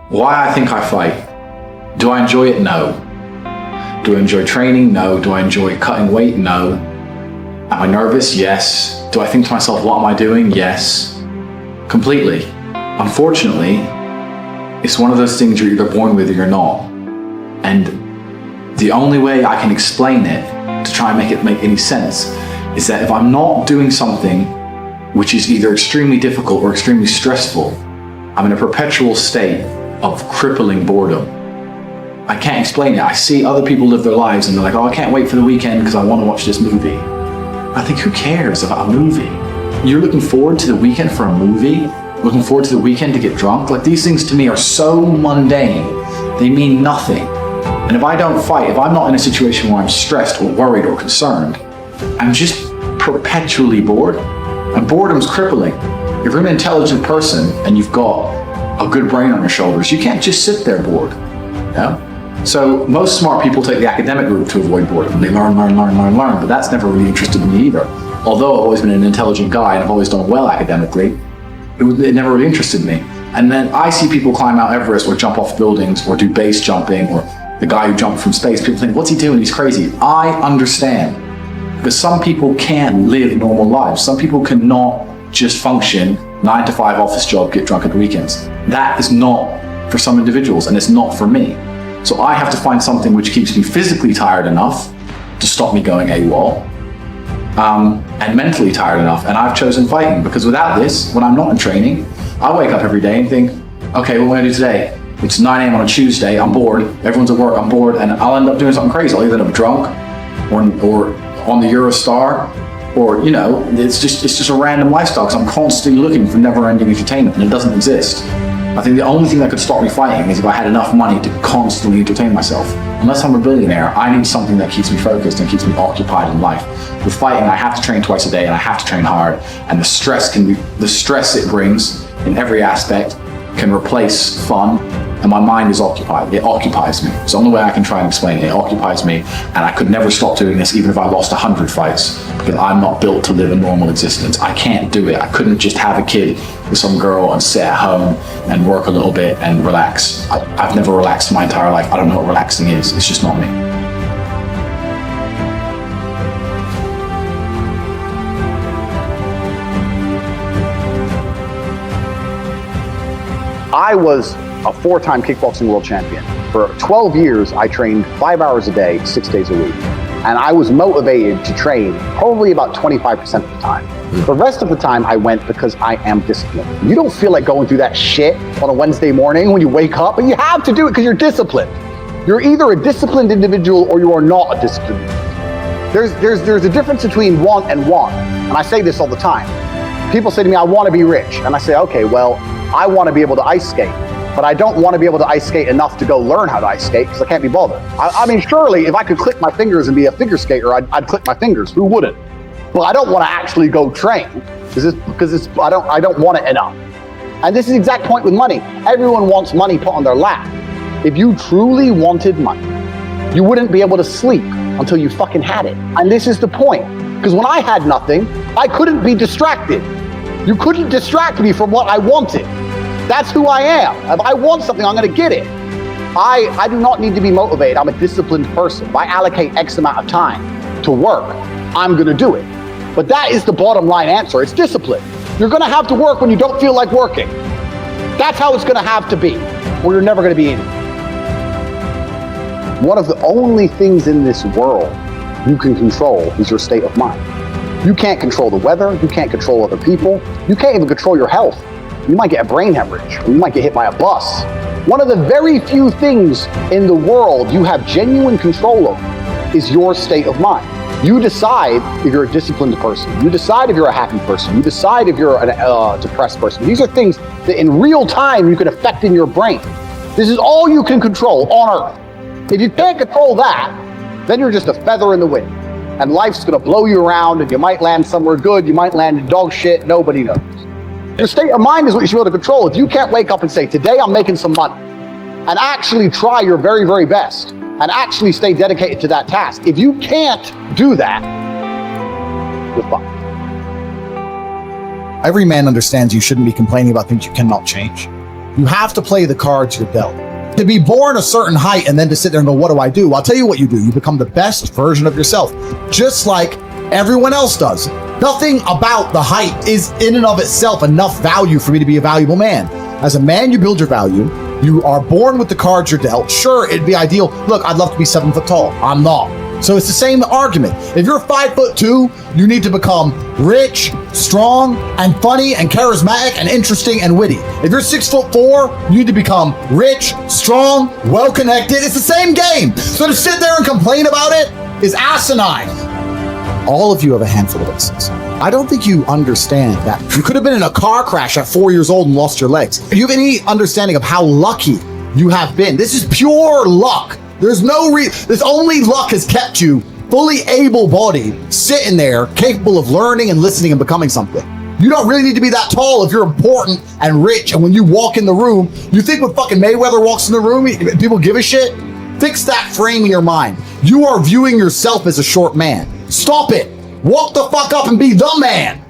Why I think I fight. Do I enjoy it? No. Do I enjoy training? No. Do I enjoy cutting weight? No. Am I nervous? Yes. Do I think to myself, what am I doing? Yes. Completely. Unfortunately, it's one of those things you're either born with or you're not. And the only way I can explain it to try and make it make any sense is that if I'm not doing something which is either extremely difficult or extremely stressful, I'm in a perpetual state of crippling boredom. I can't explain it. I see other people live their lives and they're like, oh, I can't wait for the weekend because I want to watch this movie. I think, who cares about a movie? You're looking forward to the weekend for a movie? Looking forward to the weekend to get drunk? Like, these things to me are so mundane. They mean nothing. And if I don't fight, if I'm not in a situation where I'm stressed or worried or concerned, I'm just perpetually bored. And boredom's crippling. If you're an intelligent person and you've got a good brain on your shoulders, you can't just sit there bored. Yeah? So most smart people take the academic route to avoid boredom. They learn, but that's never really interested me either. Although I've always been an intelligent guy and I've always done well academically, it never really interested me. And then I see people climb Mount Everest or jump off buildings or do base jumping, or the guy who jumped from space. People think, what's he doing? He's crazy. I understand. Because some people can't live normal lives. Some people cannot just function 9-to-5 office job, get drunk at the weekends. That is not for some individuals, and it's not for me. So I have to find something which keeps me physically tired enough to stop me going AWOL, and mentally tired enough. And I've chosen fighting, because without this, when I'm not in training, I wake up every day and think, okay, what am I gonna do today? It's 9 a.m. on a Tuesday, I'm bored, everyone's at work, I'm bored, and I'll end up doing something crazy. I'll either end up drunk or on the Eurostar, or, you know, it's just a random lifestyle, because I'm constantly looking for never-ending entertainment, and it doesn't exist. I think the only thing that could stop me fighting is if I had enough money to constantly entertain myself. Unless I'm a billionaire, I need something that keeps me focused and keeps me occupied in life. With fighting, I have to train twice a day and I have to train hard, and the stress it brings in every aspect can replace fun, and my mind is occupied. It occupies me. It's the only way I can try and explain it. It occupies me, and I could never stop doing this even if I lost 100 fights, because I'm not built to live a normal existence. I can't do it. I couldn't just have a kid with some girl and sit at home and work a little bit and relax. I've never relaxed my entire life. I don't know what relaxing is. It's just not me. I was a 4-time kickboxing world champion. For 12 years, I trained 5 hours a day, 6 days a week. And I was motivated to train probably about 25% of the time. The rest of the time I went because I am disciplined. You don't feel like going through that shit on a Wednesday morning when you wake up, but you have to do it because you're disciplined. You're either a disciplined individual or you are not a disciplined individual. There's a difference between want and want. And I say this all the time. People say to me, I want to be rich. And I say, okay, well, I want to be able to ice skate, but I don't want to be able to ice skate enough to go learn how to ice skate because I can't be bothered. I mean, surely if I could click my fingers and be a figure skater, I'd click my fingers. Who wouldn't? But I don't want to actually go train because I don't want it enough. And this is the exact point with money. Everyone wants money put on their lap. If you truly wanted money, you wouldn't be able to sleep until you fucking had it. And this is the point. Because when I had nothing, I couldn't be distracted. You couldn't distract me from what I wanted. That's who I am. If I want something, I'm gonna get it. I do not need to be motivated. I'm a disciplined person. If I allocate X amount of time to work, I'm gonna do it. But that is the bottom line answer. It's discipline. You're gonna have to work when you don't feel like working. That's how it's gonna have to be, or you're never gonna be in it. One of the only things in this world you can control is your state of mind. You can't control the weather, you can't control other people, you can't even control your health. You might get a brain hemorrhage, or you might get hit by a bus. One of the very few things in the world you have genuine control over is your state of mind. You decide if you're a disciplined person, you decide if you're a happy person, you decide if you're a depressed person. These are things that in real time you can affect in your brain. This is all you can control on Earth. If you can't control that, then you're just a feather in the wind. And life's gonna blow you around, and you might land somewhere good, you might land in dog shit, nobody knows. Your state of mind is what you should be able to control. If you can't wake up and say, today I'm making some money, and actually try your very, very best, and actually stay dedicated to that task. If you can't do that, you're fucked. Every man understands you shouldn't be complaining about things you cannot change. You have to play the cards you're dealt. To be born a certain height and then to sit there and go, what do I do? I'll tell you what you do. You become the best version of yourself, just like everyone else does. Nothing about the height is in and of itself enough value for me to be a valuable man. As a man, you build your value. You are born with the cards you're dealt. Sure, it'd be ideal. Look, I'd love to be 7 foot tall. I'm not. So it's the same argument. If you're 5'2", you need to become rich, strong, and funny, and charismatic, and interesting, and witty. If you're 6'4", you need to become rich, strong, well-connected. It's the same game. So to sit there and complain about it is asinine. All of you have a handful of aces. I don't think you understand that. You could have been in a car crash at 4 years old and lost your legs. Do you have any understanding of how lucky you have been? This is pure luck. There's no this only luck has kept you fully able-bodied, sitting there, capable of learning and listening and becoming something. You don't really need to be that tall if you're important and rich, and when you walk in the room, you think when fucking Mayweather walks in the room, people give a shit? Fix that frame in your mind. You are viewing yourself as a short man. Stop it. Walk the fuck up and be the man.